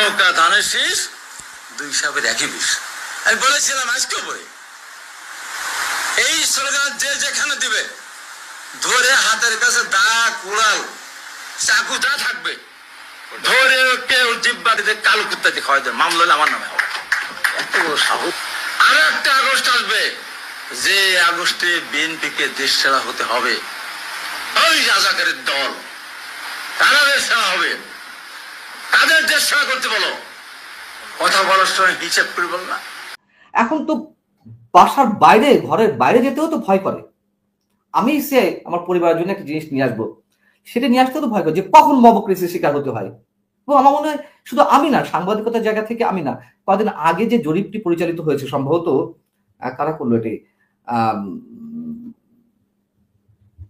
নৌকা ধানের শীষ, দুই সাপের একই বিষ। আমি বলেছিলাম আজকে বলে, এই স্লোগান যে যেখানে দিবে ধরে হাতের কাছে দা, কুড়াল, চাকু যা থাকবে ধরে কেউ জিব্বাটিতে কালো কুত্তাতে খাওয়াই দেবে, মামলা হলে আমার নামে হবে। এত বড় সাহস। আরো একটা আগস্ট আসবে, যে আগস্টে বিএনপিকে দেশ সেরা হতে হবে। ওই রাজাকারের দল, তারা দেশ সেরা হবে, তাদের দেশ সেরা করতে বলো। কথা বলার সময় হিসাব করে বল না। এখন তো বাসার বাইরে, ঘরের বাইরে যেতেও তো ভয় করে। আমি সে আমার পরিবারের জন্য একটা জিনিস নিয়ে আসবো, সেটা নিয়ে আসতেও তো ভয় করে যে কখন মবক্রেসির শিকার হতে হয়। এবং আমার মনে হয় শুধু আমি না, সাংবাদিকতার জায়গা থেকে আমি না, কয়েকদিন আগে যে জরিপটি পরিচালিত হয়েছে, সম্ভবত কারা করলো এটি,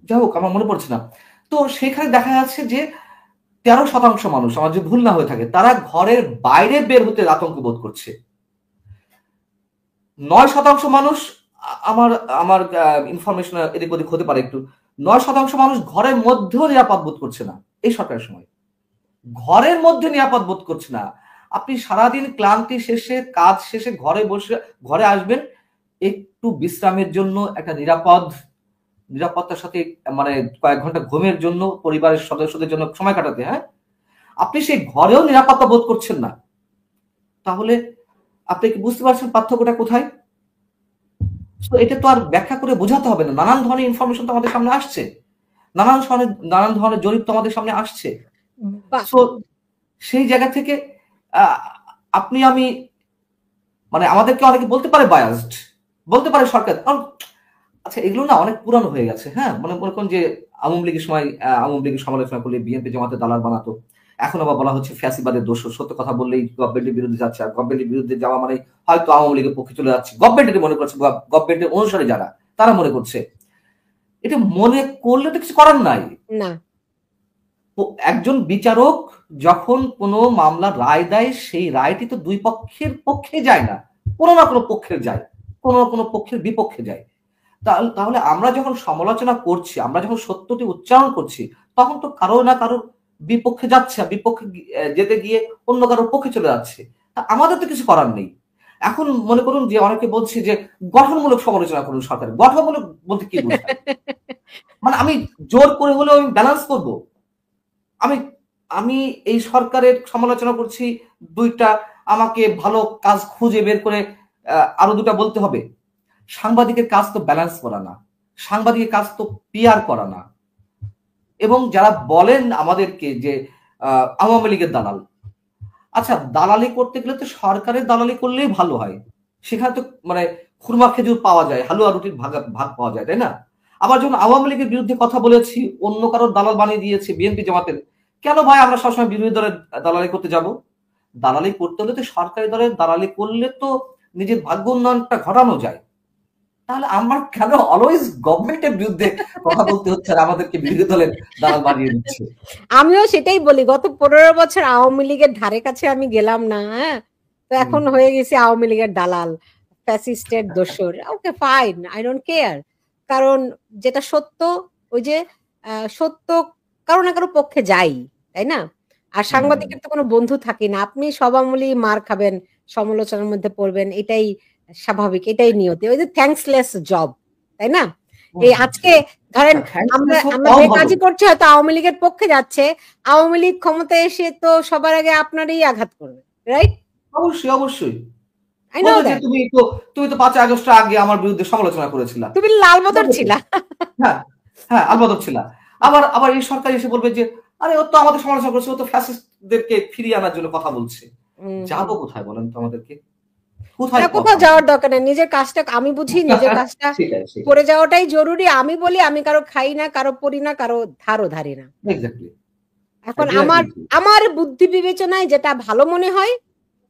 যাই হোক আমার মনে পড়ছে না, তো সেখানে দেখা যাচ্ছে যে 13% মানুষ, আমার যে ভুল না হয়ে থাকে, তারা ঘরের বাইরে বের হতে আতঙ্ক বোধ করছে। 9% মানুষ, আমার আমার ইনফরমেশন এদিক ওদিক হতে পারে একটু, 9% মানুষ ঘরের মধ্যেও নিরাপদ বোধ করছে না। এই সরকারের সময় ঘরের মধ্যে নিরাপদ বোধ করছে না। আপনি সারাদিন ক্লান্তি শেষে, কাজ শেষে ঘরে বসে, ঘরে আসবেন একটু বিশ্রামের জন্য, একটা নিরাপত্তার সাথে, মানে কয়েক ঘন্টা ঘুমের জন্য, পরিবারের সদস্যদের জন্য সময় কাটাতে, হ্যাঁ, আপনি সেই ঘরেও নিরাপত্তা বোধ করছেন না। তাহলে আপনি কি বুঝতে পারছেন পার্থক্যটা কোথায়? তো এটা তো আর ব্যাখ্যা করে বোঝাতে হবে না, নানান ধরনের ইনফরমেশন তো আমাদের সামনে আসছে, নানান ধরনের জরিপ তো আমাদের সামনে আসছে। তো সেই জায়গা থেকে আপনি আমি, মানে আমাদেরকে অনেকে বলতে পারে বায়াসড, বলতে পারে সরকার, আচ্ছা এগুলো না অনেক পুরানো হয়ে গেছে। হ্যাঁ, মনে করুন যে আওয়ামী লীগের সময় আওয়ামী লীগের সমালোচনা করলে বিএনপি জামাতে দালাল বানাতো, এখন আবার বলা হচ্ছে ফ্যাসিবাদের দোষ, সত্য কথা বললেই গভর্নমেন্টের বিরুদ্ধে যাচ্ছে, আর গভর্নমেন্টের বিরুদ্ধে যাওয়া মানে হয়তো আওয়ামী লীগের পক্ষে চলে যাচ্ছে, গভর্নমেন্টের মনে করছে, গভর্নমেন্টের অনুসারে যারা, তারা মনে করছে। এটা মনে করলে তো কিছু করার নাই না। একজন বিচারক যখন কোনো মামলার রায় দেয়, সেই রায়টি তো দুই পক্ষের পক্ষে যায় না, কোনো না কোনো পক্ষের যায়, কোনো না কোনো পক্ষের বিপক্ষে যায়। তাহলে আমরা যখন সমালোচনা করছি, আমরা যখন সত্যটি উচ্চারণ করছি, তখন তো কারো না কারোর বিপক্ষে যাচ্ছে, বিপক্ষে যেতে গিয়ে অন্য কারোর পক্ষে চলে যাচ্ছে। তা আমাদের তো কিছু করার নেই। এখন মনে করুন যে অনেকে বলছে যে গঠনমূলক সমালোচনা করুন সরকার, গঠনমূলক বলতে কি বোঝায়? মানে আমি জোর করে হলেও আমি ব্যালেন্স করব, আমি এই সরকারের সমালোচনা করছি, দুইটা আমাকে ভালো কাজ খুঁজে বের করে আরো দুটা বলতে হবে। সাংবাদিকের কাজ তো ব্যালেন্স করা না, সাংবাদিকের কাজ তো পিআর করা না। এবং যারা বলেন আমাদেরকে যে আওয়ামী লীগের দালাল, আচ্ছা দালালি করতে গেলে তো সরকারের দালালি করলেই ভালো হয়, সেখানে তো মানে খুরমা খেজুর পাওয়া যায়, হালুয়া রুটির ভাগ পাওয়া যায়, তাই না? আবার যখন আওয়ামী লীগের বিরুদ্ধে কথা বলেছি, অন্য কারোর দালাল বানিয়ে দিয়েছে বিএনপি জামাতের, কেন ভাই আমরা সবসময় বিরোধী দলের দালালি করতে যাব? দালালি করতে হলে তো সরকারি দলের দালালি করলে তো নিজের ভাগ্য উন্নয়নটা ঘটানো যায়। তাহলে আমার কেন অলওয়েজ গভর্নমেন্টের বিরুদ্ধে কথা বলতে হচ্ছে আর আমাদেরকে বিরোধী দলের দালাল বানিয়ে দিচ্ছে? আমিও সেটাই বলি, গত 15 বছর আওয়ামী লীগের ধারে কাছে আমি গেলাম না, হ্যাঁ, তো এখন হয়ে গেছে আওয়ামী লীগের দালাল, ফ্যাসিস্টের দোসর। Okay fine, I don't care, কারণ যেটা সত্য, ওই যে সত্য কারো না কারো পক্ষে যাই, তাই না? আর সাংবাদিকের তো কোনো বন্ধু থাকে না, আপনি সব আমলি মার খাবেন, সমালোচনার মধ্যে পড়বেন, এটাই স্বাভাবিক, এটাই নিয়তি, ওই যে থ্যাঙ্কসলেস জব, তাই না? এই আজকে ধরেন আমরা যে কাজই করছি, হয়তো আওয়ামী লীগের পক্ষে যাচ্ছে, আওয়ামী লীগ ক্ষমতায় এসে তো সবার আগে আপনারই আঘাত করবে, রাইট? অবশ্যই অবশ্যই। তুমি তো 5 আগস্ট আগে আমার বিরুদ্ধে সমালোচনা করেছিলা, তুমি লাল বদর ছিলা। হ্যাঁ হ্যাঁ, লাল বদর ছিলা। আবার এই সরকার এসে বলবে যে আরে ও তো আমাদের সমালোচনা করছে, ও তো ফ্যাসিস্টদেরকে ফিরিয়ে আনার জন্য কথা বলছে। যাবো কোথায় বলেন তো আমাদেরকে? কোথাও যাওয়ার দরকার নেই, নিজের কাজটা আমি বুঝি, নিজের কাজটা করে যাওয়াটাই জরুরি। আমি বলি আমি কারো খাই না, কারো পড়ি না, কারো ধারও ধারি না। এখন আমার বুদ্ধি বিবেচনায় যেটা ভালো মনে হয়,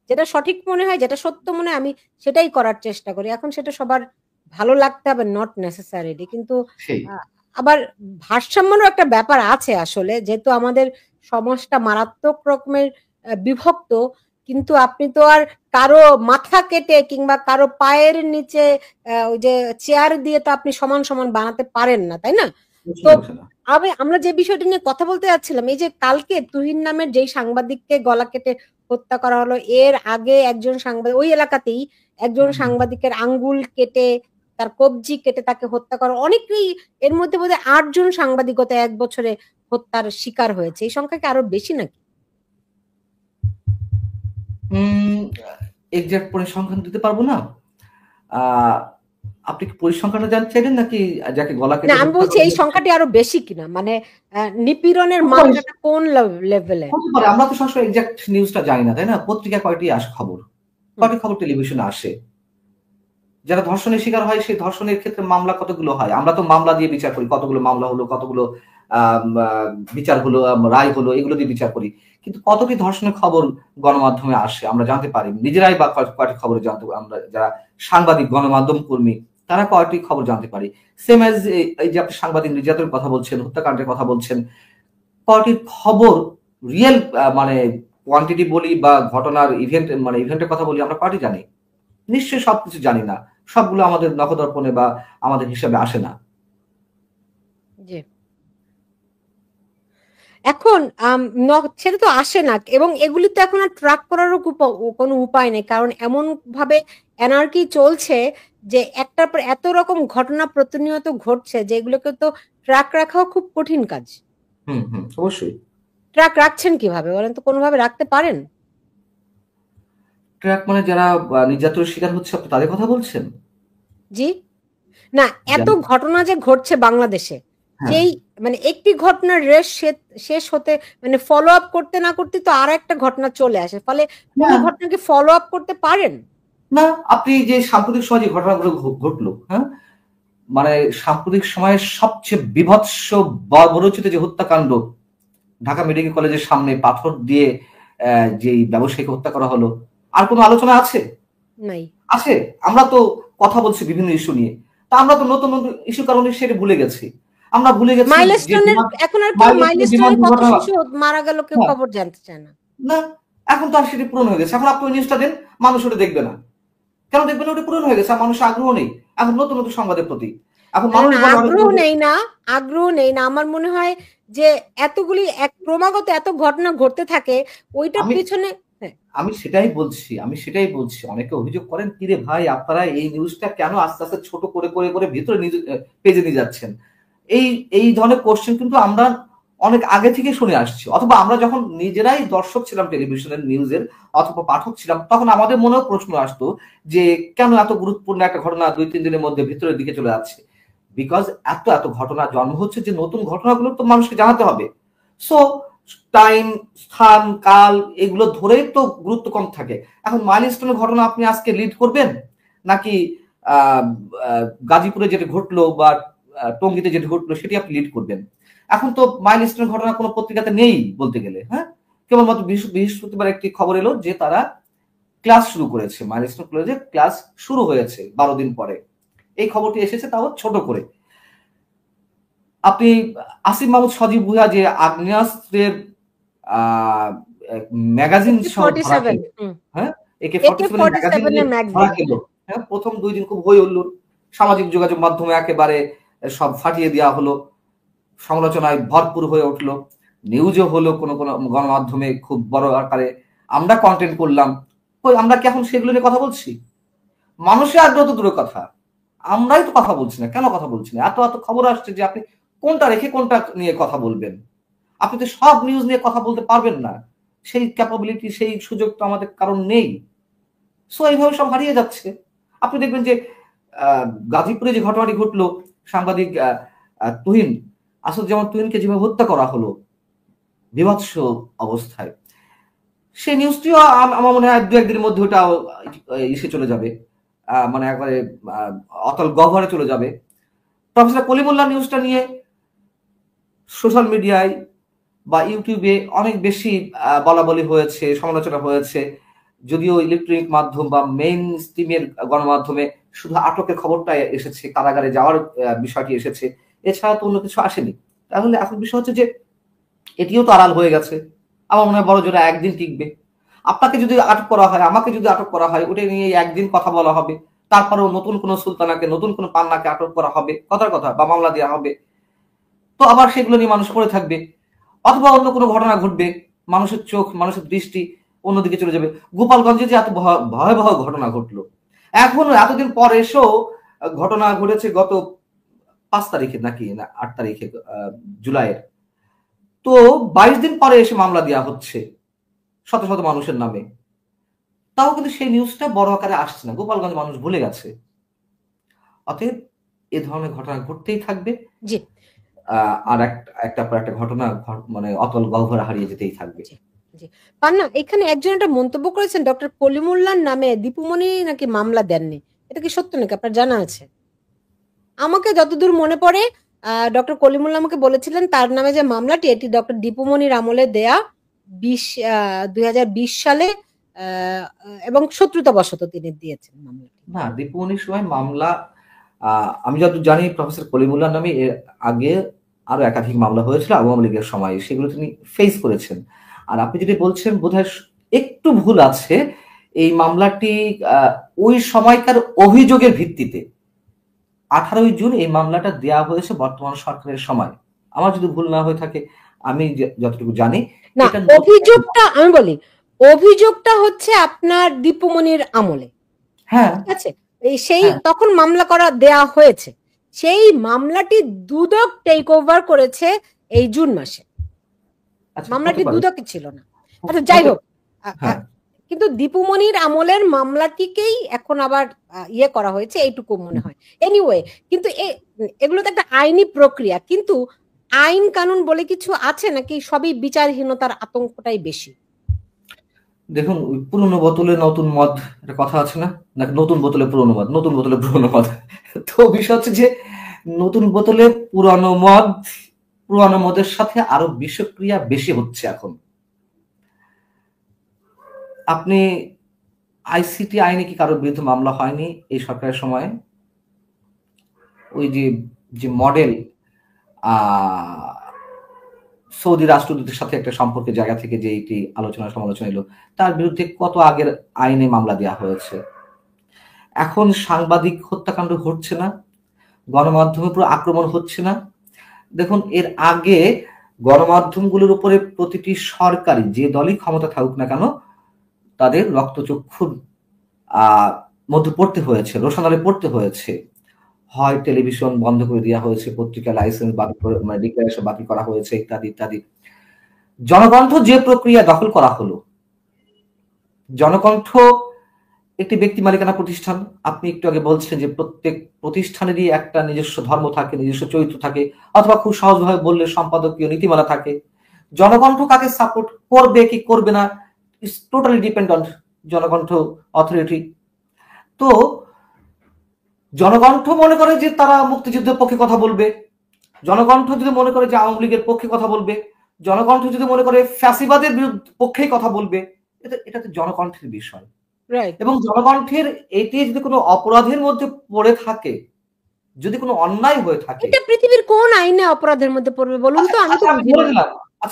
যেটা সঠিক মনে হয়, যেটা সত্য মনে হয়, আমি সেটাই করার চেষ্টা করি। এখন সেটা সবার ভালো লাগতে হবে নট নেসেসারিলি, কিন্তু আবার ভারসাম্যেরও একটা ব্যাপার আছে আসলে, যেহেতু আমাদের সমাজটা মারাত্মক রকমের বিভক্ত, কিন্তু আপনি তো আর কারো মাথা কেটে কিংবা কারো পায়ের নিচে ওই যে চেয়ার দিয়ে তো আপনি সমান সমান বানাতে পারেন না, তাই না? তো আমরা যে বিষয়টা নিয়ে কথা বলতে যাচ্ছিলাম, এই যে কালকে তুহিন নামের যেই সাংবাদিককে গলা কেটে হত্যা করা হলো, এর আগে একজন সাংবাদিক ওই এলাকাতেই একজন সাংবাদিকের আঙ্গুল কেটে তার কবজি কেটে তাকে হত্যা করা, অনেকেই এর মধ্যে বোধহয় 8 জন সাংবাদিক গত 1 বছরে হত্যার শিকার হয়েছে। এই সংখ্যা কি আরো বেশি নাকি? এক্সাক্ট পরিসংখ্যান দিতে পারবো না। আপনি কি পরিসংখ্যানটা জানতে চাইলেন নাকি যাকে গলা কেটে? না, আমি বলছি এই সংখ্যাটি আরো বেশি কিনা, মানে নিপীড়নের মাত্রাটা কোন লেভেলে? আমরা তো সবসময় এক্সাক্ট নিউজটা জানি না, তাই না? পত্রিকা কয়টি আসে খবর, কয়টি খবর টেলিভিশনে আসে, যারা ধর্ষণের শিকার হয় সেই ধর্ষণের ক্ষেত্রে মামলা কতগুলো হয়, আমরা তো মামলা দিয়ে বিচার করি, কতগুলো মামলা হলো, কতগুলো বিচার হলো, রায় হলো, এগুলো দিয়ে বিচার করি। কিন্তু কতটি ধর্ষণের খবর গণমাধ্যমে আসে আমরা জানতে পারি নিজেরাই, বা কয়টি খবরে জানতে আমরা যারা সাংবাদিক গণমাধ্যম কর্মী তারা কয়টি খবর জানতে পারি। সেম এজ এই যে আপনি সাংবাদিক নির্যাতনের কথা বলছেন, হত্যাকাণ্ডের কথা বলছেন, কয়টি খবর রিয়েল মানে কোয়ান্টিটি বলি বা ঘটনার ইভেন্টের কথা বলি, আমরা কয়টি জানি? নিশ্চয়ই সবকিছু জানি না, সবগুলো আমাদের নখদর্পণে বা আমাদের হিসাবে আসে না। জি, এখন সেটা তো আসে না, এবং এগুলি তো এখন আর ট্র্যাক করারও কোনো উপায় নেই, কারণ এমন ভাবে এনার্কি চলছে যে একটার পর এত রকম ঘটনা প্রতিনিয়ত ঘটছে যে এগুলোকে তো ট্র্যাক রাখাও খুব কঠিন কাজ। অবশ্যই। ট্র্যাক রাখছেন কিভাবে বলেন তো? কোনোভাবে রাখতে পারেন? ট্র্যাক মানে যারা নির্যাতনের শিকার হচ্ছে, আপনি তাদের কথা বলছেন? জি না, এত ঘটনা যে ঘটছে বাংলাদেশে, সেই মানে একটি ঘটনার রেস শেষ হতে মানে ফলো আপ করতে না করতে তো আর একটা ঘটনা চলে আসে, ফলে কোনো ঘটনাকে ফলো আপ করতে পারেন না। আপনি যে সাম্প্রতিক সময় যে ঘটনাগুলো ঘটলো, হ্যাঁ, মানে সাম্প্রতিক সময়ের সবচেয়ে বিভৎস বর্বরোচিত যে হত্যাকাণ্ড, ঢাকা মেডিকেল কলেজের সামনে পাথর দিয়ে যে ব্যবসায়ীকে হত্যা করা হলো, আর কোনো আলোচনা আছে? নাই। আছে। আমরা তো কথা বলছি বিভিন্ন ইস্যু নিয়ে, তা আমরা তো নতুন নতুন ইস্যু কারণে সেটা ভুলে গেছি। আমরা ভুলে গেছি মাইলস্টোনের, এখন আর কেউ মাইলস্টোনের কত শিশু মারা গেল কেউ খবর জানতে চায় না। না, এখন তো আর সেটি পূরণ হয়ে গেছে। এখন আপনি ওই নিউজটা দেন, মানুষ ওটা দেখবে না। কেন দেখবে না? ওটা পূরণ হয়ে গেছে, মানুষের আগ্রহ নেই এখন নতুন নতুন সংবাদের প্রতি। এখন মানুষ আগ্রহ নেই না, আমার মনে হয় যে এতগুলি ক্রমাগত এত ঘটনা ঘটতে থাকে, ওইটার পিছনে আমি সেটাই বলছি। অনেকে অভিযোগ করেন, কিরে ভাই আপনারা এই নিউজটা কেন আস্তে আস্তে ছোট করে করে করে ভিতরে পেজে নিয়ে যাচ্ছেন? এই ধরনের কোশ্চেন কিন্তু আমরা অনেক আগে থেকে শুনে আসছি, অথবা আমরা যখন নিজেরাই দর্শক ছিলাম টেলিভিশনের নিউজের অথবা পাঠক ছিলাম, তখন আমাদের মনেও প্রশ্ন আসতো যে কেন এত গুরুত্বপূর্ণ একটা ঘটনা 2-3 দিনের মধ্যে ভিতরের দিকে চলে যাচ্ছে। বিকজ এত এত ঘটনা জন্ম হচ্ছে যে নতুন ঘটনাগুলো তো মানুষকে জানাতে হবে। সো টাইম, স্থান, কাল এগুলো ধরেই তো গুরুত্ব কম থাকে। এখন মাইলস্টোনের ঘটনা আপনি আজকে লিড করবেন, নাকি গাজীপুরে যেটা ঘটলো বা টঙ্গীতে যেটা ঘটলো সেটি আপনি লিড করবেন? এখন তো মাইলস্টোনের ঘটনা কোনো পত্রিকাতে নেই বলতে গেলে। হ্যাঁ, কেবলমাত্র বৃহস্পতিবার একটি খবর এলো যে তারা ক্লাস শুরু করেছে, মাইলস্টোন কলেজে ক্লাস শুরু হয়েছে 12 দিন পরে। এই খবরটি এসেছে তাও ছোট করে। আপনি আসিফ মাহমুদ সজীব ভুঁইয়া যে আগ্নেয়াস্ত্রের ম্যাগাজিন হ্যাঁ, প্রথম 2 দিন খুব হই হুল্লোড়, সামাজিক যোগাযোগ মাধ্যমে একেবারে সব ফাটিয়ে দেওয়া হলো, সমালোচনায় ভরপুর হয়ে উঠলো, নিউজও হলো কোনো কোনো গণমাধ্যমে খুব বড় আকারে, আমরা কন্টেন্ট করলাম। আমরা কি এখন সেগুলো নিয়ে কথা বলছি? মানুষের আগ্রহ তো দূরের কথা, আমরাই তো কথা বলছি না। কেন কথা বলছি না? এত এত খবর আসছে যে আপনি কোনটা রেখে কোনটা নিয়ে কথা বলবেন? আপনি তো সব নিউজ নিয়ে কথা বলতে পারবেন না, সেই ক্যাপাবিলিটি, সেই সুযোগ তো আমাদের কারণ নেই। সো এইভাবে সব হারিয়ে যাচ্ছে। আপনি দেখবেন যে গাজীপুরে যে ঘটনাটি ঘটলো, সাংবাদিক তুহিন, আসাদুজ্জামান তুহিনকে যেভাবে হত্যা করা হলো বিভৎস অবস্থায়, সেই নিউজটিও আমার মনে হয় 2-1 দিনের মধ্যে ওটা ইসে চলে যাবে, মানে একবারে অতল গহ্বরে চলে যাবে। প্রফেসর কলিমুল্লাহ নিউজটা নিয়ে সোশ্যাল মিডিয়ায় বা ইউটিউবে অনেক বেশি বলা বলি হয়েছে, সমালোচনা হয়েছে, যদিও ইলেকট্রনিক মাধ্যম বা মেইন স্ট্রিমের গণমাধ্যমে শুধু আটকের খবরটা এসেছে, কারাগারে যাওয়ার বিষয়টি এসেছে, এছাড়া তো অন্য কিছু আসেনি। তাহলে এখন বিষয় হচ্ছে যে এটিও তো আড়াল হয়ে গেছে। আমার মনে হয় বড় জোরে একদিন টিকবে। আপনাকে যদি আটক করা হয়, আমাকে যদি আটক করা হয়, ওটা নিয়ে একদিন কথা বলা হবে, তারপরেও নতুন কোন সুলতানাকে, নতুন কোন পান্নাকে আটক করা হবে, কথার কথা, বা মামলা দেওয়া হবে, তো আবার সেগুলো নিয়ে মানুষ পড়ে থাকবে। অথবা অন্য কোনো ঘটনা ঘটবে, মানুষের চোখ, মানুষের দৃষ্টি অন্যদিকে চলে যাবে। গোপালগঞ্জে যে এত ভয়াবহ ঘটনা ঘটলো, এখন এতদিন পর এসেও ঘটনা ঘটেছে গত 5 তারিখে নাকি না 8 তারিখে জুলাইয়ের, তো 22 দিন পরে এসে মামলা দেওয়া হচ্ছে শত শত মানুষের নামে, তাও কিন্তু সেই নিউজটা বড় আকারে আসছে না, গোপালগঞ্জ মানুষ ভুলে গেছে। অতএব এ ধরনের ঘটনা ঘটতেই থাকবে, জি, আর একটা পর একটা ঘটনা মানে অতল গহ্বরে হারিয়ে যেতেই থাকবে। পান্না, এখানে একজন একটা মন্তব্য করেছেন, ডক্টর কলিমুল্লাহর নামে দীপুমণি নাকি মামলা দেননি, এটা কি সত্য নাকি আপনার জানা আছে? আমাকে যতদূর মনে পড়ে ডক্টর কলিমুল্লাহ আমাকে বলেছিলেন তার নামে যে মামলাটি, এটি ডক্টর দীপুমণির আমলে দেয়া 2020 সালে, এবং শত্রুতাবশত তিনি দিয়েছেন মামলাটি। না, দীপুমণির সময় মামলা আমি যতদূর জানি প্রফেসর কলিমুল্লাহর নামে এর আগে আরো একাধিক মামলা হয়েছিল আওয়ামী লীগের সময়, সেগুলো তিনি ফেস করেছেন। আর আপনি যেটা বলছেন বোধহয় একটু ভুল আছে, এই মামলাটি ওই সময়কার অভিযোগের ভিত্তিতে 18ই জুন এই মামলাটা দেয়া হয়েছে বর্তমান সরকারের সময়, আমার যদি ভুল না হয়ে থাকে, আমি যতটুকু জানি। না, অভিযোগটা আমি বলি, অভিযোগটা হচ্ছে আপনার দীপুমণির আমলে, হ্যাঁ ঠিক আছে, এই সেই তখন মামলা করা দেয়া হয়েছে, সেই মামলাটি দুদক টেক ওভার করেছে এই জুন মাসে। মামলাটি দুদকই ছিল না, আচ্ছা যাই হোক, কিন্তু দীপুমণির আমলের মামলাটিকেই এখন আবার ইয়ে করা হয়েছে এইটুকু মনে হয়। এনিওয়ে, কিন্তু এগুলো তো একটা আইনি প্রক্রিয়া, কিন্তু আইন কানুন বলে কিছু আছে নাকি সবই বিচারহীনতার আতঙ্কটাই বেশি? দেখুন, পুরনো বোতলে নতুন মদ একটা কথা আছে না, নাকি নতুন বোতলে পুরনো মদ, নতুন বোতলে পুরনো মদ। তো বিষয় হচ্ছে যে নতুন বোতলে পুরানো মদ, পুরানো মদের সাথে আরো বিষক্রিয়া বেশি হচ্ছে এখন। আপনি আইসিটি আইনে কি কারোর বিরুদ্ধে মামলা হয়নি এই সরকারের সময়? ওই যে মডেল সৌদি রাষ্ট্রদূতের সাথে একটা সম্পর্কের জায়গা থেকে যে এটি আলোচনা সমালোচনা এলো, তার বিরুদ্ধে কত আগের আইনে মামলা দেওয়া হয়েছে। এখন সাংবাদিক হত্যাকাণ্ড ঘটছে না, গণমাধ্যমের উপর আক্রমণ হচ্ছে না। দেখুন, এর আগে গণমাধ্যমগুলোর উপরে প্রতিটি সরকারি যে দলই ক্ষমতা থাকুক না কেন, তাদের রক্তচক্ষুর মধ্যে পড়তে হয়েছে, রোশনালে পড়তে হয়েছে। হয় টেলিভিশন বন্ধ করে দেওয়া হয়েছে, পত্রিকা লাইসেন্স বাতিল করে, মানে ডিক্লারেশন বাতিল করা হয়েছে, ইত্যাদি ইত্যাদি। জনকণ্ঠ যে প্রক্রিয়া দখল করা হলো, জনকণ্ঠ একটি ব্যক্তি মালিকানা প্রতিষ্ঠান। আপনি একটু আগে বলছেন যে প্রত্যেক প্রতিষ্ঠানেরই একটা নিজস্ব ধর্ম থাকে, নিজস্ব চরিত্র থাকে, অথবা খুব সহজভাবে বললে সম্পাদকীয় নীতিমালা থাকে। জনকণ্ঠ কাকে সাপোর্ট করবে কি করবে না, it's totally depend on Janakantha authority. তো জনকণ্ঠ মনে করে যে তারা মুক্তিযুদ্ধের পক্ষে কথা বলবে, জনকণ্ঠ যদি মনে করে যে আওয়ামী লীগের পক্ষে কথা বলবে, জনকণ্ঠ যদি মনে করে ফ্যাসিবাদের পক্ষেই কথা বলবে, এটা তো জনকণ্ঠের বিষয়। এবং জনকণ্ঠের এটি যদি কোনো অপরাধের মধ্যে পড়ে থাকে, যদি কোনো অন্যায় হয়ে থাকে, এটা পৃথিবীর কোন আইনে অপরাধের মধ্যে পড়বে বলুন তো?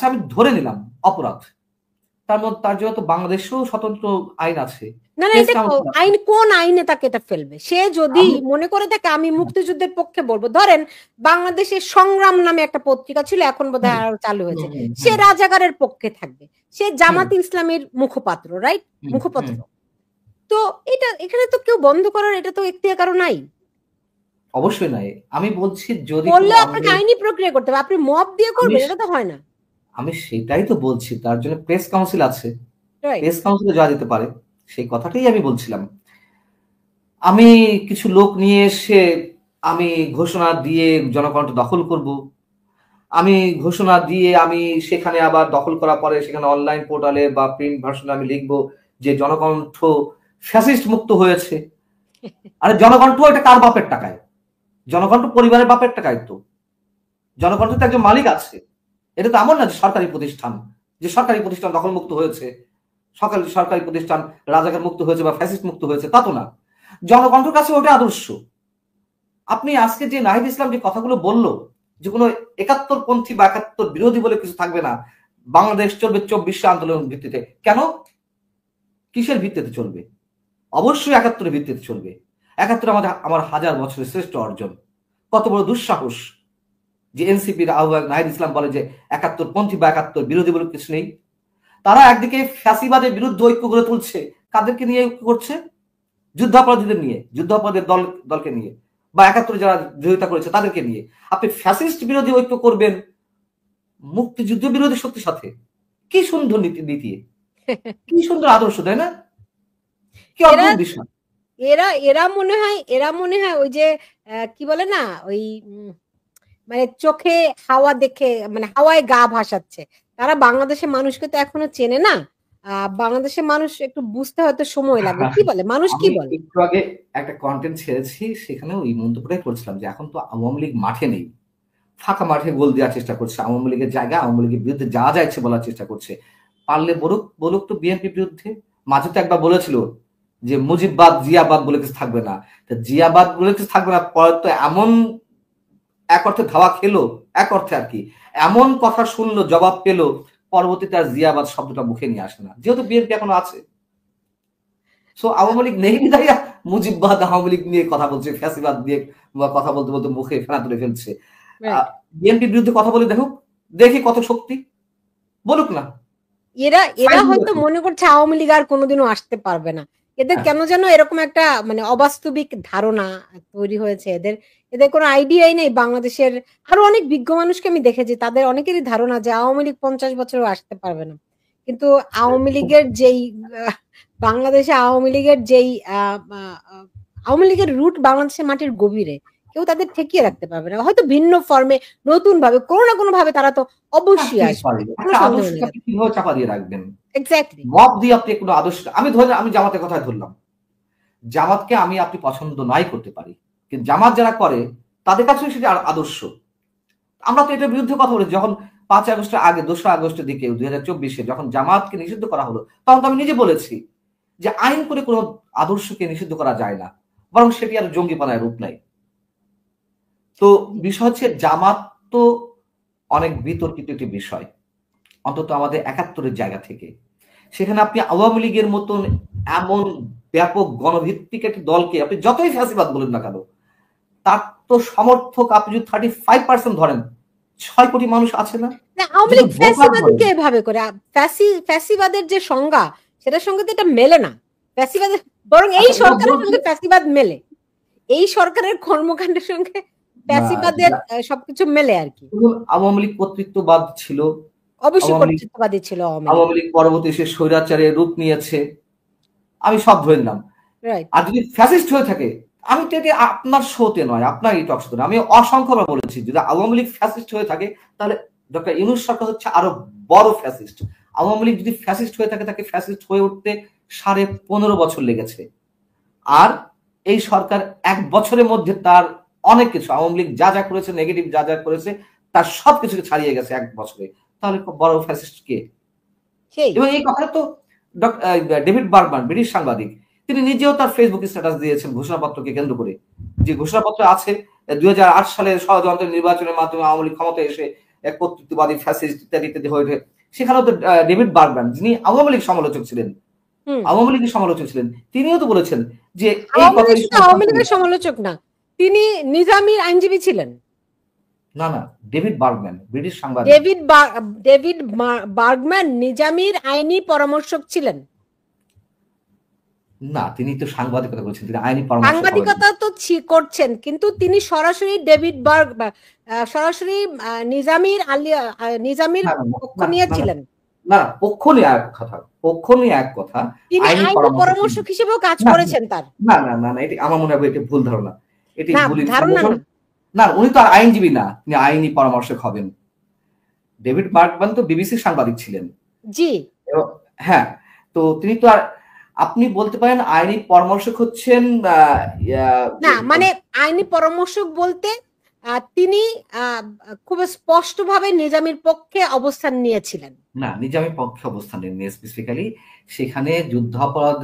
আমি ধরে নিলাম অপরাধ, তার জন্য তো বাংলাদেশেও স্বতন্ত্র আইন আছে। না না, এটা আইন কোন আইনে তাকে এটা ফেলবে? সে যদি মনে করে থাকে আমি মুক্তিযুদ্ধের পক্ষে বলবো, ধরেন বাংলাদেশের সংগ্রাম নামে একটা পত্রিকা ছিল, এখন বোধহয় আরো চালু হয়েছে, সে রাজাকারের পক্ষে থাকবে, সে জামাত ইসলামের মুখপাত্র, রাইট, মুখপাত্র। তো এটা এখানে তো কেউ বন্ধ করার এটা তো এখতিয়ার নাই। অবশ্যই নাই। আমি বলছি যদি বললে আপনাকে আইনি প্রক্রিয়া করতে হবে, আপনি মব দিয়ে করবেন, এটা তো হয় না। আমি সেটাই তো বলছি, তার জন্য প্রেস কাউন্সিল আছে, প্রেস কাউন্সিলে যাওয়া যেতে পারে, সেই কথাটাই আমি বলছিলাম। আমি কিছু লোক নিয়ে এসে আমি ঘোষণা দিয়ে জনকণ্ঠ দখল করব, আমি ঘোষণা দিয়ে আমি সেখানে আবার দখল করার পরে সেখানে অনলাইন পোর্টালে বা প্রিন্ট ভার্সনে আমি লিখবো যে জনকণ্ঠ ফ্যাসিস্ট মুক্ত হয়েছে। আরে জনকণ্ঠ এটা কার বাপের টাকায়? জনকণ্ঠ পরিবারের বাপের টাকায় তো। জনকণ্ঠ তো একজন মালিক আছে, এটা তো এমন না যে সরকারি প্রতিষ্ঠান, যে সরকারি প্রতিষ্ঠান দখল মুক্ত হয়েছে, সরকারি প্রতিষ্ঠান রাজাকার মুক্ত হয়েছে বা ফ্যাসিস্ট মুক্ত হয়েছে, তা তো না। জনকণ্ঠের কাছে ওটা আদর্শ। আপনি আজকে যে নাহিদ ইসলাম যে কথাগুলো বললো যে কোনো 71 পন্থী বা 71 বিরোধী বলে কিছু থাকবে না, বাংলাদেশ চলবে 24 আন্দোলন ভিত্তিতে, কেন, কিসের ভিত্তিতে চলবে? অবশ্যই 71 ভিত্তিতে চলবে। 71 আমার হাজার বছরের শ্রেষ্ঠ অর্জন। কত বড় দুঃসাহস যে এনসিপির আহ্বায়ক নাহিদ ইসলাম বলে যে 71 পন্থী বা 71 বিরোধী বলে কিছু নেই। তারা একদিকে ফ্যাসিবাদের বিরুদ্ধে ঐক্য গড়ে তুলছে, কাদেরকে নিয়ে ঐক্য করছে? যুদ্ধাপরাধীদের নিয়ে, যুদ্ধাপরাধীর দলকে নিয়ে, বা ৭১ যারা জড়িত করেছে তাদেরকে নিয়ে। আপনি ফ্যাসিস্ট বিরোধী ঐক্য করবেন মুক্তিযুদ্ধ বিরোধী শক্তির সাথে। কি সুন্দর নীতি, কি সুন্দর আদর্শ, তাই না? কি অদ্ভুত বিষয়। এরা মনে হয় ওই যে কি বলে না, ওই মানে চোখে হাওয়া দেখে, মানে হাওয়ায় গা ভাসাচ্ছে। তারা বাংলাদেশের মানুষকে তো এখনো চেনে না। বাংলাদেশের মানুষ একটু বুঝতে হয়তো সময় লাগবে। কি বলে মানুষ, কি বলে? একটু আগে একটা কন্টেন্ট ছেড়েছি, সেখানে ওই মন্তব্যটাই করছিলাম যে এখন তো আওয়ামী লীগ মাঠে নেই, ফাঁকা মাঠে গোল দেওয়ার চেষ্টা করছে। আওয়ামী লীগের জায়গায় আওয়ামী লীগের বিরুদ্ধে যা যাচ্ছে বলার চেষ্টা করছে। পারলে বলুক তো বিএনপির বিরুদ্ধে। মাঝে তো একবার বলেছিল যে মুজিববাদ জিয়াবাদ বলে কিছু থাকবে না, জিয়াবাদ বলে কিছু থাকবে না। পরে তো এমন এক অর্থে ধাওয়া খেলো, এক অর্থে আর কি এমন কথা শুনলো, জবাব পেলো, পরবর্তীতে আর জিয়াবাদ শব্দটা মুখে নিয়ে আসে না, যেহেতু বিএনপি এখনো আছে। সো আওয়ামী লীগ নেই বিধায় মুজিববাদ আওয়ামী লীগ নিয়ে কথা বলছে, ফ্যাসিবাদ দিয়ে কথা বলতে বলতে মুখে ফেনা তুলে ফেলছে। বিএনপির বিরুদ্ধে কথা বলে দেখি কত শক্তি, বলুক না। এরা হয়তো মনে করছে আওয়ামী লীগ আর কোনোদিনও আসতে পারবে না। এদের কেন যেন এরকম একটা মানে অবাস্তবিক ধারণা তৈরি হয়েছে। এদের কোনো আইডিয়াই নেই বাংলাদেশের। আরো অনেক বিজ্ঞ মানুষকে আমি দেখেছি, তাদের অনেকেরই ধারণা যে আওয়ামী লীগ 50 বছরও আসতে পারবে না। কিন্তু আওয়ামী লীগের যেই বাংলাদেশে আওয়ামী লীগের রুট বাংলাদেশের মাটির গভীরে, কেউ তাদের ঠেকিয়ে রাখতে পারবে না। হয়তো ভিন্ন ফর্মে, নতুন ভাবে, কোনো না কোনো ভাবে তারা তো অবশ্যই আসবে। কিভাবে চাপা দিয়ে রাখবেন? এক্স্যাক্টলি। মব দিয়ে আপনি কোনো আদর্শ, আমি জামাতের কথাই ধরলাম। জামাতকে আপনি পছন্দ নাই করতে পারি, কিন্তু জামাত যারা করে তাদের কাছে সেটা আদর্শ। আমরা তো এটার বিরুদ্ধে কথা বলি। যখন 5 আগস্টের আগে, 2রা আগস্টের দিকে 2024-এ যখন জামাতকে নিষিদ্ধ করা হলো, তখন তো আমি নিজে বলেছি যে আইন করে কোনো আদর্শকে নিষিদ্ধ করা যায় না, বরং সেটি আর জঙ্গিপনায় রূপ নেয়। তো বিষয় হচ্ছে জামাত তো অনেক বিতর্কিত একটি বিষয়, অন্তত আমাদের ৭১-এর জায়গা থেকে। সেখানে আপনি আওয়ামী লীগের মতন এমন ব্যাপক গণভিত্তিক একটি দলকে আপনি যতই ফ্যাসিবাদ বলেন না কেন, তার তো সমর্থক আপনি যদি 35% ধরেন, 6 কোটি মানুষ আছে না? আওয়ামী লীগ ফ্যাসিবাদকে এভাবে করে, ফ্যাসিবাদের যে সংজ্ঞা, সেটার সঙ্গে তো এটা মেলে না। ফ্যাসিবাদের বরং এই সরকারের সঙ্গে ফ্যাসিবাদ মেলে, এই সরকারের কর্মকাণ্ডের সঙ্গে ফ্যাসিবাদের সবকিছু মেলে আর কি। আওয়ামী লীগ কর্তৃত্ববাদ ছিল, অবশ্যই কর্তৃত্ববাদী ছিল আওয়ামী লীগ। পরবর্তী সে স্বৈরাচারের রূপ নিয়েছে, আমি সব ধরে নিলাম। আর যদি ফ্যাসিস্ট হয়ে থাকে, আমি তো এটা আপনার শোতে নয়, আপনার এই টক শোতে নয়, আমি অসংখ্যবার বলেছি, যদি আওয়ামী লীগ ফ্যাসিস্ট হয়ে থাকে তাহলে ডক্টর ইউনূস সরকার হচ্ছে আরো বড় ফ্যাসিস্ট। আওয়ামী লীগ যদি ফ্যাসিস্ট হয়ে থাকে, তাকে ফ্যাসিস্ট হয়ে উঠতে 15.5 বছর লেগেছে। আর এই সরকার 1 বছরের মধ্যে তার অনেক কিছু, আওয়ামী লীগ যা যা করেছে, নেগেটিভ যা যা করেছে, তার সবকিছুকে ছাড়িয়ে গেছে 1 বছরে। তাহলে বড় ফ্যাসিস্ট কে? এবং এই কথা তো ডেভিড বার্গম্যান, ব্রিটিশ সাংবাদিক, তিনি নিজেও তার ফেসবুক স্ট্যাটাস দিয়েছেন ঘোষণাপত্রকে কেন্দ্র করে। যে ঘোষণাপত্র আছে 2008 সালের ষড়যন্ত্র নির্বাচনের মাধ্যমে আওয়ামী লীগ ক্ষমতায় এসে এক কর্তৃত্ববাদী ফ্যাসিস্ট ইত্যাদি ইত্যাদি হয়ে ওঠে। সেখানেও তো ডেভিড বার্গম্যান, যিনি আওয়ামী লীগ সমালোচক ছিলেন, তিনিও তো বলেছেন যে আওয়ামী লীগের সমালোচক না, তিনি নিজামীর আইনজীবী ছিলেন। না, ডেভিড বার্গম্যান ব্রিটিশ সাংবাদিক। ডেভিড বার্গম্যান নিজামীর আইনি পরামর্শক ছিলেন না, তিনি তো সাংবাদিকতা করেছেন, তিনি আইনি সাংবাদিকতা তো করছেন, কিন্তু তিনি সরাসরি সরাসরি নিজামীর পক্ষ নিয়েছিলেন। না, পক্ষ নিয়ে এক কথা, তিনি আইনি পরামর্শক হিসেবেও কাজ করেছেন তার। না, এটি আমার মনে হয় এটা ভুল ধারণা। এটি ধারণা না, উনি তো আর আইনজীবী না, তিনি আইনি পরামর্শক হবেন। ডেভিড বার্গম্যান তো বিবিসির সাংবাদিক ছিলেন। জি, হ্যাঁ। তো তিনি তো আর, আপনি বলতে পারেন আইনি পরামর্শক হচ্ছেন না, মানে আইনি পরামর্শক বলতে তিনি খুব স্পষ্টভাবে নিজামীর পক্ষে অবস্থান নিয়েছিলেন। না, নিজামীর পক্ষে অবস্থান নিয়ে স্পেসিফিক্যালি সেখানে যুদ্ধাপরাধ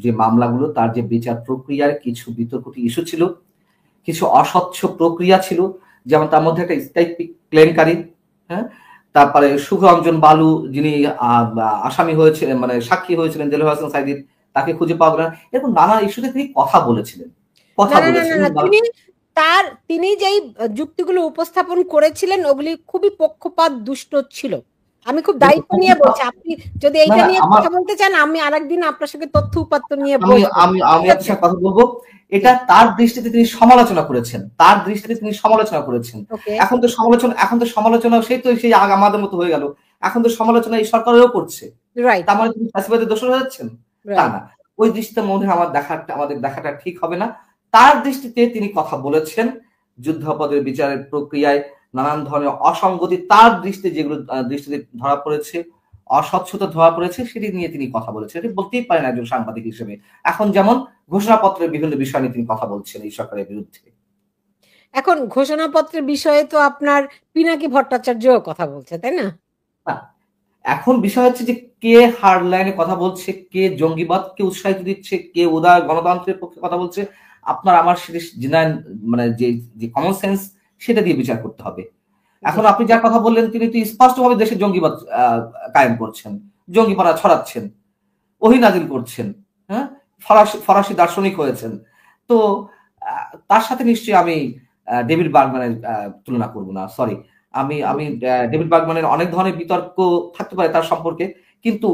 যে মামলাগুলো, তার যে বিচার প্রক্রিয়ার কিছু বিতর্কিত ইস্যু ছিল, কিছু অস্বচ্ছ প্রক্রিয়া ছিল। যেমন তার মধ্যে একটা স্থায়ী ক্লেমকারী, হ্যাঁ, তারপরে সুখরঞ্জন বালু, যিনি আসামি হয়েছিলেন, মানে সাক্ষী হয়েছিলেন দেলোয়ার হোসেন সাঈদীর, তাকে খুঁজে পাওয়া গেল না। এরকম নানা ইস্যুতে তিনি কথা বলেছিলেন। তিনি যেই যুক্তিগুলো উপস্থাপন করেছিলেন, ওগুলি খুবই পক্ষপাত দুষ্ট ছিল। আমি খুব দায়িত্ব নিয়ে বলছি, আপনি যদি এইটা নিয়ে কথা বলতে চান আমি আরেকদিন আপনার সঙ্গে তথ্য উপাত্ত নিয়ে বলবো। আমি আপনার সাথে কথা বলবো। এটা তার দৃষ্টিতে তিনি সমালোচনা করেছেন, তার দৃষ্টিতে তিনি সমালোচনা করেছেন। এখন তো সমালোচনা সেই আমাদের মতো হয়ে গেল। এখন তো সমালোচনা এই সরকারেরও করছে, তার মানে তিনি ফ্যাসিবাদের দোষর হয়ে যাচ্ছেন? তা না, ওই দৃষ্টিতে মনে হয় আমাদের দেখাটা ঠিক হবে না। তার দৃষ্টিতে তিনি কথা বলেছেন যুদ্ধাপদের বিচারের প্রক্রিয়ায় নানান ধরনের অসঙ্গতি তার দৃষ্টিতে ধরা পড়েছে, অস্বচ্ছতা ধরা পড়েছে, সেটি নিয়ে তিনি কথা বলেছেন। এটি বলতেই পারেন একজন সাংবাদিক হিসেবে। এখন যেমন ঘোষণাপত্রের বিভিন্ন বিষয় নিয়ে তিনি কথা বলছেন এই সরকারের বিরুদ্ধে। এখন ঘোষণাপত্রের বিষয়ে তো আপনার পিনাকি ভট্টাচার্য কথা বলছে, তাই না? এখন বিষয় হচ্ছে যে কে হার্ডলাইনে কথা বলছে, কে জঙ্গিবাদকে উৎসাহিত দিচ্ছে, কে উদার গণতন্ত্রের পক্ষে কথা বলছে। আপনার আমার মানে যে কমন সেন্স সেটা দিয়ে বিচার করতে হবে। এখন আপনি যার কথা বললেন তিনি তো স্পষ্টভাবে দেশে জঙ্গিবাদ কায়েম করছেন, জঙ্গিপাড়া ছড়াচ্ছেন, ওহী নাজিল করছেন, হ্যাঁ, ফরাসি দার্শনিক হয়েছেন। তো তার সাথে নিশ্চয়ই আমি ডেভিড বার্গম্যানের তুলনা করব না, সরি। আমি ডেভিড বার্গম্যানের অনেক ধরনের বিতর্ক থাকতে পারে তার সম্পর্কে, কিন্তু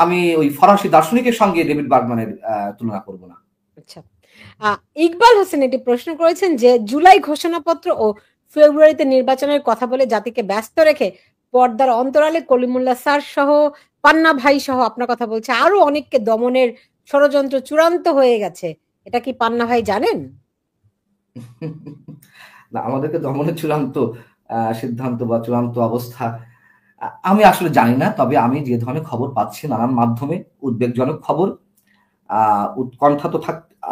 আমি ওই ফরাসি দার্শনিকের সঙ্গে ডেভিড বার্গম্যানের তুলনা করব না। আচ্ছা, ইকবাল হোসেন এটি প্রশ্ন করেছেন যে জুলাই ঘোষণাপত্র ও ফেব্রুয়ারিতে নির্বাচনের কথা বলে জাতিকে ব্যস্ত রেখে পর্দার অন্তরালে কলিমুল্লাহ স্যার সহ পান্না ভাই সহ আপনার কথা বলছে আরো অনেককে দমনের ষড়যন্ত্র চূড়ান্ত হয়ে গেছে, এটা কি পান্না ভাই জানেন? না, আমাদেরকে দমনের চূড়ান্ত সিদ্ধান্ত বা চূড়ান্ত অবস্থা আমি আসলে জানি না। তবে আমি যে ধরনের খবর পাচ্ছি নানান মাধ্যমে, উদ্বেগজনক খবর, উৎকণ্ঠা তো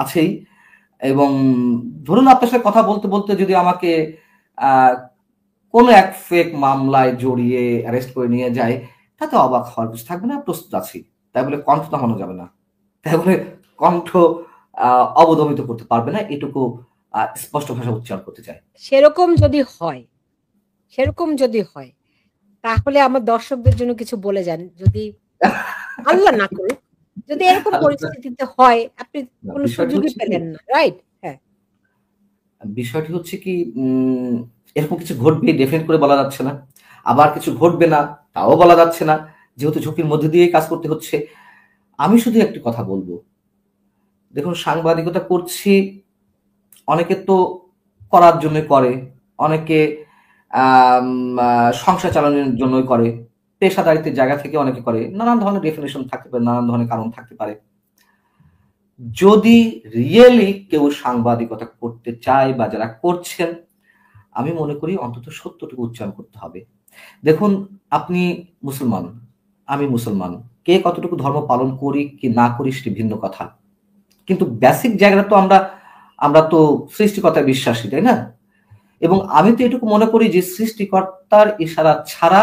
আছেই। এবং ধরুন আপনার সাথে কথা বলতে বলতে যদি আমাকে কোন এক ফেক মামলায় জড়িয়ে অ্যারেস্ট করে নিয়ে যায়, তাতে অবাক হওয়ার কিছু থাকবে না, প্রস্তুত আছি। তাই বলে কণ্ঠ থামানো যাবে না, তাই বলে কণ্ঠ অবদমিত করতে পারবে না, এটুকু স্পষ্ট ভাষা উচ্চারণ করতে চাই। সেরকম যদি হয় তাহলে আমার দর্শকদের জন্য কিছু বলে যান, যদি আল্লাহ না করুক যদি এরকম পরিস্থিতিতে হয়, আপনি কোনো সুযোগই পেলেন না, রাইট? হ্যাঁ, বিষয়টি হচ্ছে কি, এরকম কিছু ঘটবে ডেফিনেট করে বলা যাচ্ছে না, আবার কিছু ঘটবে না তাও বলা যাচ্ছে না, যেহেতু ঝুঁকির মধ্যে দিয়ে কাজ করতে হচ্ছে। আমি শুধু একটি কথা বলবো, দেখুন সাংবাদিকতা করছি অনেকে তো করার জন্য করে, অনেকে সংসার চালানোর জন্য করে, পেশাদারিত্বের জায়গা থেকে অনেকে করে, নানান ধরনের ডেফিনেশন থাকতে পারে, নানান ধরনের কারণ থাকতে পারে। যদি রিয়েলি কেউ সাংবাদিকতা করতে চায় বা যারা করছেন, আমি মনে করি অন্তত সত্যটুকু উচ্চারণ করতে হবে। দেখুন, আপনি মুসলমান, আমি মুসলমান, কে কতটুকু ধর্ম পালন করি কি না করি সেটি ভিন্ন কথা, কিন্তু বেসিক জায়গাটা তো আমরা তো সৃষ্টিকর্তায় বিশ্বাসী, তাই না? এবং আমি তো এটুকু মনে করি যে সৃষ্টিকর্তার ইশারা ছাড়া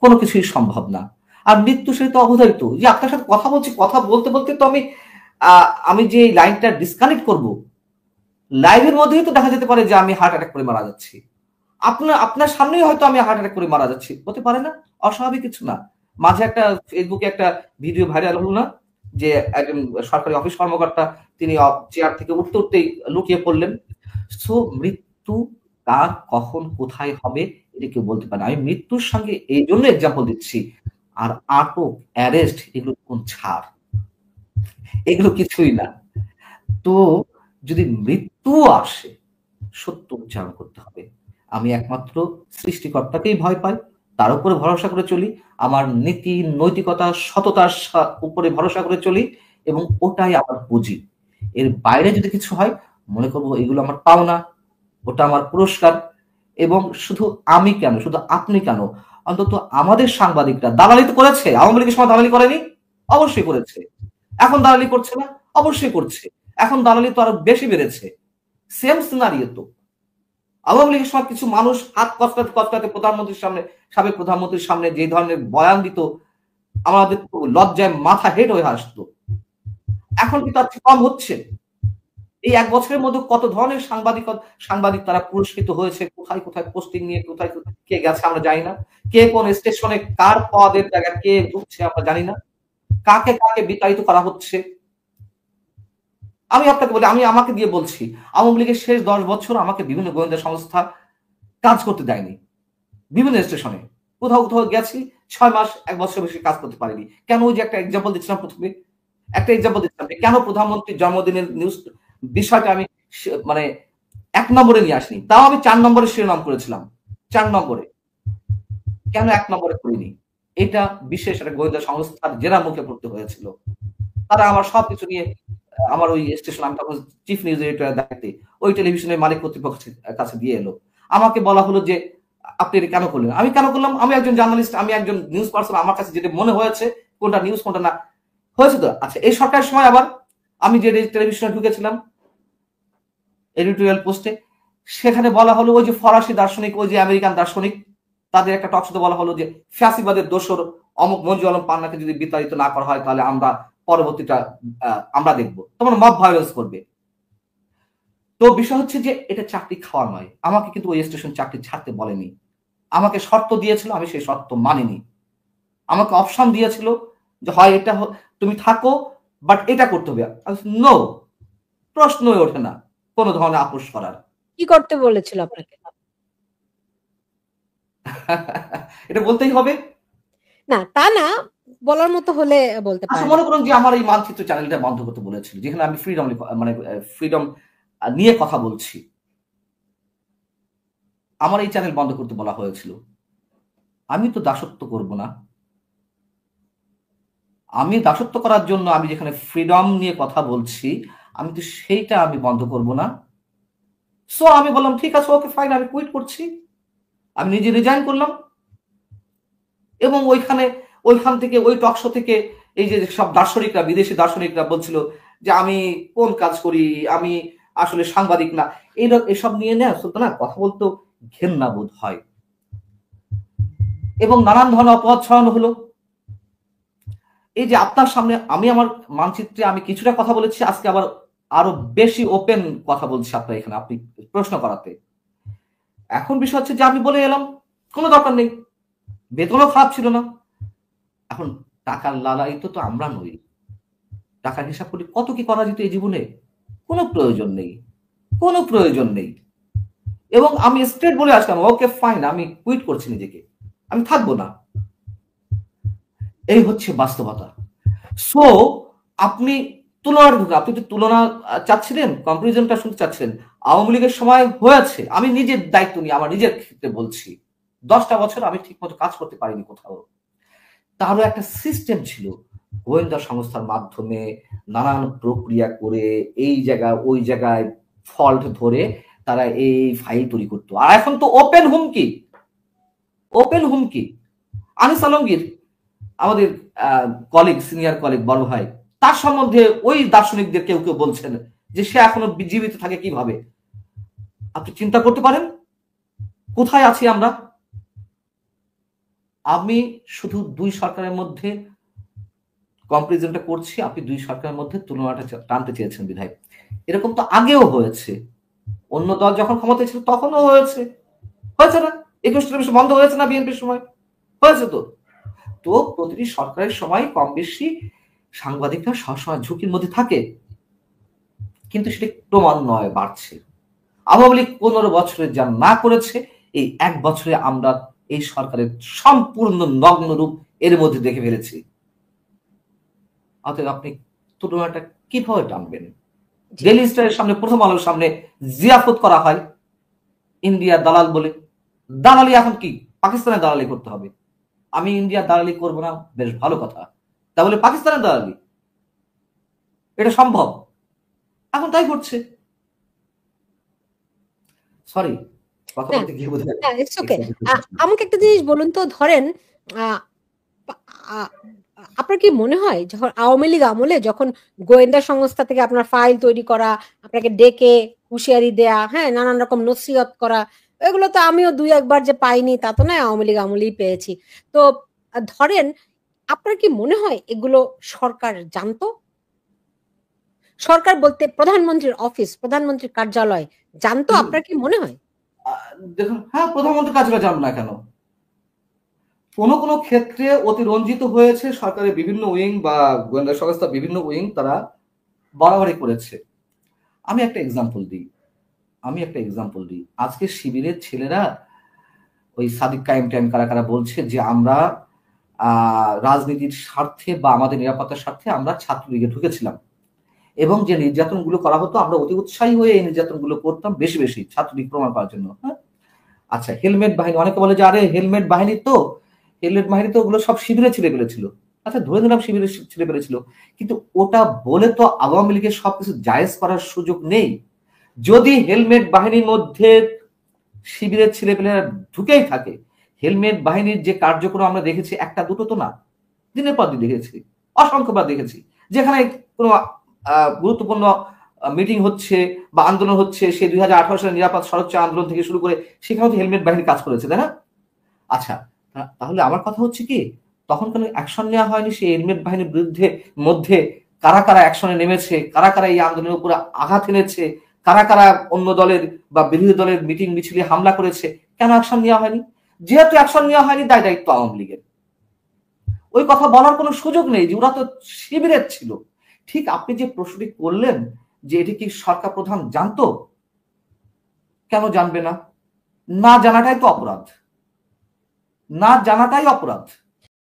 কোনো কিছুই সম্ভব না। আর মৃত্যু সে তো অবধারিত। যে আপনার সাথে কথা বলছি, কথা বলতে বলতে তো আমি যে লাইনটা ডিসকানেক্ট করব, লাইভের মধ্যেই তো দেখা যেতে পারে যে আমি হার্ট অ্যাটাক করে মারা যাচ্ছি। আপনার সামনেই হয়তো আমি হার্ট অ্যাটাক করে মারা যাচ্ছি, হতে পারে না? অস্বাভাবিক কিছু না। মাঝে একটা ফেসবুকে একটা ভিডিও ভাইরাল হলো না, যে একজন সরকারি অফিস কর্মকর্তা তিনি চেয়ার থেকে উঠতে উঠতেই লুকিয়ে পড়লেন। সো মৃত্যু কার কখন কোথায় হবে এটা কেউ বলতে পারে না। আমি মৃত্যুর সঙ্গে এই জন্য এক্সাম্পল দিচ্ছি। আর আটক, অ্যারেস্ট এগুলো কোন ছাড়, এগুলো কিছুই না। তো যদি মৃত্যু আসে, সত্য উচ্চারণ করতে হবে। আমি একমাত্র সৃষ্টিকর্তাকেই ভয় পাই, তার উপরে ভরসা করে চলি, আমার নীতি নৈতিকতা সততার উপরে ভরসা করে চলি, এবং ওটাই আমার পুঁজি। এর বাইরে যদি কিছু হয়, মনে করবো এগুলো আমার পাওনা, ওটা আমার পুরস্কার। এবং শুধু আমি কেন, শুধু আপনি কেন, অন্তত আমাদের সাংবাদিকরা দালালি তো করেছে। আওয়ামী লীগের সময় দালালি করেনি? অবশ্যই করেছে। এখন দালালি করছে না? অবশ্যই করছে। এখন দালালি তো আরো বেশি বেড়েছে। সেম সিনারিও তো। আওয়ামী লীগের সময় কিছু মানুষ হাত কচকাতে কচকাতে প্রধানমন্ত্রীর সামনে, সাবেক প্রধানমন্ত্রীর সামনে যে ধরনের বয়ান দিত, আমাদের লজ্জায় মাথা হেট হয়ে আসতো। এখন কি তার কম হচ্ছে? এই এক বছরের মধ্যে কত ধরনের সাংবাদিক তারা পুরস্কৃত হয়েছে, কোথায় কোথায় পোস্টিং নিয়ে, কোথায় কে গেছে আমরা জানি না, কে কোন স্টেশনে কার পদের জায়গায় কে ঢুকছে আমরা জানি না, কাকে কাকে বিতাড়িত করা হচ্ছে। আমি আপনাকে বলি, আমি আমাকে দিয়ে বলছি, আওয়ামী লীগের শেষ 10 বছর আমাকে বিভিন্ন গোয়েন্দা সংস্থা কাজ করতে দেয়নি, বিভিন্ন স্টেশনে কোথাও কোথাও গেছি 6 মাস 1 বছর বেশি কাজ করতে পারিনি। কেন? ওই যে একটা এক্সাম্পল দিচ্ছিলাম প্রথমে, একটা এক্সাম্পল দিচ্ছিলাম কেন প্রধানমন্ত্রীর জন্মদিনের নিউজ বিষয়টা আমি মানে 1 নম্বরে নিয়ে আসিনি, তাও আমি 4 নম্বরে শিরোনাম করেছিলাম, 4 নম্বরে। কেন 1 নম্বরে করিনি? এটা বিশেষ একটা গোয়েন্দা সংস্থার জেরা মুখে পড়তে হয়েছিল। তারা আমার সবকিছু নিয়ে আমার ওই স্টেশন, আমি তখন চিফ নিউজ এডিটরের দায়িত্বে, ওই টেলিভিশনের মালিক কর্তৃপক্ষের কাছে দিয়ে এলো। আমাকে বলা হলো যে আপনি এটা কেন করলেন? আমি কেন করলাম? আমি একজন জার্নালিস্ট, আমি একজন নিউজ পার্সন, আমার কাছে যেটা মনে হয়েছে কোনটা নিউজ কোনটা না হয়েছে তো। আচ্ছা, এই সরকারের সময় আবার আমি যে টেলিভিশনে ঢুকেছিলাম এডিটোরিয়াল পোস্টে, সেখানে বলা হলো ওই যে ফরাসি দার্শনিক, ওই যে আমেরিকান দার্শনিক, তাদের একটা টক শোতে বলা হলো যে ফ্যাসিবাদের দোসর অমুক মঞ্জু আলম পান্নাকে যদি বিতাড়িত না করা হয় তাহলে আমরা পরবর্তীটা আমরা দেখবো, তোমার মব ভায়োলেন্স করবে। তো বিষয় হচ্ছে যে এটা চাকরি খাওয়া নয়। আমাকে কিন্তু ওই স্টেশন চাকরি ছাড়তে বলেনি, আমাকে শর্ত দিয়েছিল, আমি সেই শর্ত মানিনি। আমাকে অপশন দিয়েছিল যে হয় এটা তুমি থাকো, বাট এটা করতে হবে। নো, প্রশ্নই ওঠে না কোনো ধরনের আপোষ করার। কি করতে বলেছিল আপনাকে? এটা বলতেই হবে না, তা না, বলার মতো হলে বলতে আচ্ছা, পারেন। মনে করুন যে আমার এই মানচিত্র চ্যানেলটা বন্ধ করতে বলেছিল, যেখানে আমি ফ্রিডম মানে ফ্রিডম নিয়ে কথা বলছি, আমার এই চ্যানেল বন্ধ করতে বলা হয়েছিল। আমি তো দাসত্ব করব না। আমি দাসত্ব করার জন্য আমি যেখানে ফ্রিডম নিয়ে কথা বলছি, আমি তো সেইটা আমি বন্ধ করব না। সো আমি বললাম ঠিক আছে, ওকে ফাইন, আমি কুইট করছি। আমি নিজে রিজাইন করলাম এবং ওইখান থেকে ওই টকশো থেকে এই যে সব দার্শনিকরা, বিদেশি দার্শনিকরা বলছিল যে আমি কোন কাজ করি, আমি আসলে সাংবাদিক না, এসব নিয়ে না সুলতানা কথা বলতে ঘেন্না বোধ হয় এবং নানান ধরনের অপবাদ ছড়ানো হলো। এই যে আপনার সামনে আমি আমার মানচিত্রে আমি কিছুটা কথা বলেছি, আজকে আবার আরো বেশি ওপেন কথা বলছি আপনার এখানে, আপনি প্রশ্ন করাতে। এখন বিষয় হচ্ছে যে আমি বলে এলাম কোনো দরকার নেই, বেতনও খারাপ ছিল না। এখন টাকার লালাই তো আমরা নই, টাকার হিসাব করি কত কি করা যেত এই জীবনে, কোনো প্রয়োজন নেই, কোনো প্রয়োজন নেই। এবং আমি স্ট্রেট বলে আসলাম ওকে ফাইন, আমি কুইট করছি নিজেকে, আমি থাকবো না। এই হচ্ছে বাস্তবতা। সো আপনি আপনি তো তুলনা চাচ্ছিলেন, কম্পারিজনটা শুনতে চাচ্ছিলেন। আওয়ামী লীগের সময় হয়েছে, আমি নিজের দায়িত্ব নিয়ে আমার নিজের ক্ষেত্রে বলছি, 10টা বছর আমি ঠিক মতো কাজ করতে পারিনি কোথাও। তারও একটা সিস্টেম ছিল, গোয়েন্দা সংস্থার মাধ্যমে নানান প্রক্রিয়া করে এই জায়গায় ওই জায়গায় ফল্ট ধরে তারা এই ফাইল তৈরি করতো। আর এখন তো ওপেন হুমকি, ওপেন হুমকি। আনিস আলমগীর আমাদের কলিগ, সিনিয়র কলিগ, বড় ভাই, তার সম্বন্ধে ওই দার্শনিকদের কেউ কেউ বলছেন যে সে এখনো জীবিত থাকে কিভাবে। আপনি চিন্তা করতে পারেন কোথায় আছি আমরা। আমি শুধু দুই সরকারের মধ্যে কম্পারিজনটা করছি, আপনি দুই সরকারের মধ্যে তুলনাটা টানতে চেয়েছেন বিধায়। এরকম তো আগেও হয়েছে, অন্য দল যখন ক্ষমতায় ছিল তখনও হয়েছে, হয়েছে না? 21 টেলিভিশন বন্ধ হয়েছে না বিএনপির সময়? হয়েছে তো। তো প্রতিটি সরকারের সময় কম বেশি সাংবাদিকরা সবসময় ঝুঁকির মধ্যে থাকে, কিন্তু সেটা ক্রমান্বয়ে বাড়ছে। আওয়ামী লীগ 15 বছরে যা না করেছে, এই 1 বছরে আমরা এই সরকারের সম্পূর্ণ নগ্ন রূপ এর মধ্যে দেখে ফেলেছি। অতএব আপনি তুলনাটা কিভাবে টানবেন? ডেইলি স্টারের সামনে, প্রথম আলোর সামনে জিয়াফত করা হয় ইন্ডিয়া দালাল বলে। দালালি এখন কি পাকিস্তানের দালালি করতে হবে? আমি ইন্ডিয়ার দালালি করব না, বেশ ভালো কথা, তাহলে পাকিস্তানের দালালি এটা সম্ভব? এখন তাই করছে। সরি, কথা বলতে গিয়ে বোধ হয়। আমাকে একটা জিনিস বলুন তো, ধরেন আপনার কি মনে হয় যখন আওয়ামী লীগ আমলে যখন গোয়েন্দা সংস্থা থেকে আপনার ফাইল তৈরি করা, আপনাকে ডেকে হুঁশিয়ারি দেয়া, হ্যাঁ, নানান রকম নসিহত করা, এগুলো তো আমিও 2-1 বার যে পাইনি তা তো নয়, আওয়ামী লীগ আমলেই পেয়েছি। তো ধরেন আপনার কি মনে হয় এগুলো সরকার জানতো? সরকার বলতে প্রধানমন্ত্রীর অফিস, প্রধানমন্ত্রীর কার্যালয় জানতো? আপনার কি মনে হয়? দেখুন, হ্যাঁ, প্রধানমন্ত্রীর কাজটা জানবে না কেন? কোন কোন ক্ষেত্রে অতিরঞ্জিত হয়েছে সরকারের বিভিন্ন উইং বা গোয়েন্দা সংস্থা বিভিন্ন উইং, তারা বাড়াবাড়ি করেছে। আমি একটা এক্সাম্পল দিই, আজকে শিবিরের ছেলেরা ওই সাদিক কায়েম টাইম কারা কারা বলছে যে আমরা রাজনীতির স্বার্থে বা আমাদের নিরাপত্তার স্বার্থে আমরা ছাত্রলীগে ঢুকেছিলাম, এবং যে নির্যাতনগুলো করা হতো আমরা অতি উৎসাহী হয়ে এই নির্যাতনগুলো করতাম বেশি বেশি ছাত্রলীগ প্রমাণ করার জন্য। হ্যাঁ, আচ্ছা, হেলমেট বাহিনী, অনেকে বলে যে আরে হেলমেট বাহিনী তো ওগুলো সব শিবিরে ছেড়ে ফেলেছিল। আচ্ছা, ধরে নিলাম শিবিরে ছেড়ে ফেলেছিল, কিন্তু ওটা বলে তো আওয়ামী লীগের সবকিছু জায়েজ করার সুযোগ নেই। যদি হেলমেট বাহিনীর মধ্যে শিবিরের ছেলেপেলেরা ঢুকেই থাকে, হেলমেট বাহিনীর যে কার্যক্রম আমরা দেখেছি একটা দুটো তো না, দিনের পর দিন দেখেছি, অসংখ্যবার দেখেছি, যেখানে কোনো গুরুত্বপূর্ণ মিটিং হচ্ছে বা আন্দোলন হচ্ছে, সে 2018 সালের নিরাপদ সড়ক আন্দোলন থেকে শুরু করে সেখানেও তো হেলমেট বাহিনী কাজ করেছে, তাই না? আচ্ছা, তাহলে আমার কথা হচ্ছে কি, তখন কেন অ্যাকশন নেওয়া হয়নি সেই হেলমেট বাহিনীর বিরুদ্ধে? মধ্যে কারা কারা অ্যাকশনে নেমেছে, কারা কারা এই আন্দোলনের উপরে আঘাত এনেছে, কারা কারা অন্য দলের বা বিরোধী দলের মিটিং মিছিলে হামলা করেছে, কেন অ্যাকশন নেওয়া হয়নি? যেহেতু অ্যাকশন নেওয়া হয়নি, দায়িত্ব আওয়ামী লীগের। ওই কথা বলার কোনো সুযোগ নেই যে ওরা তো শিবিরের ছিল। ঠিক আপনি যে প্রশ্নটি করলেন যে এটি কি সরকার প্রধান জানতো, কেন জানবে না? না জানাটাই তো অপরাধ, না জানাটাই অপরাধ।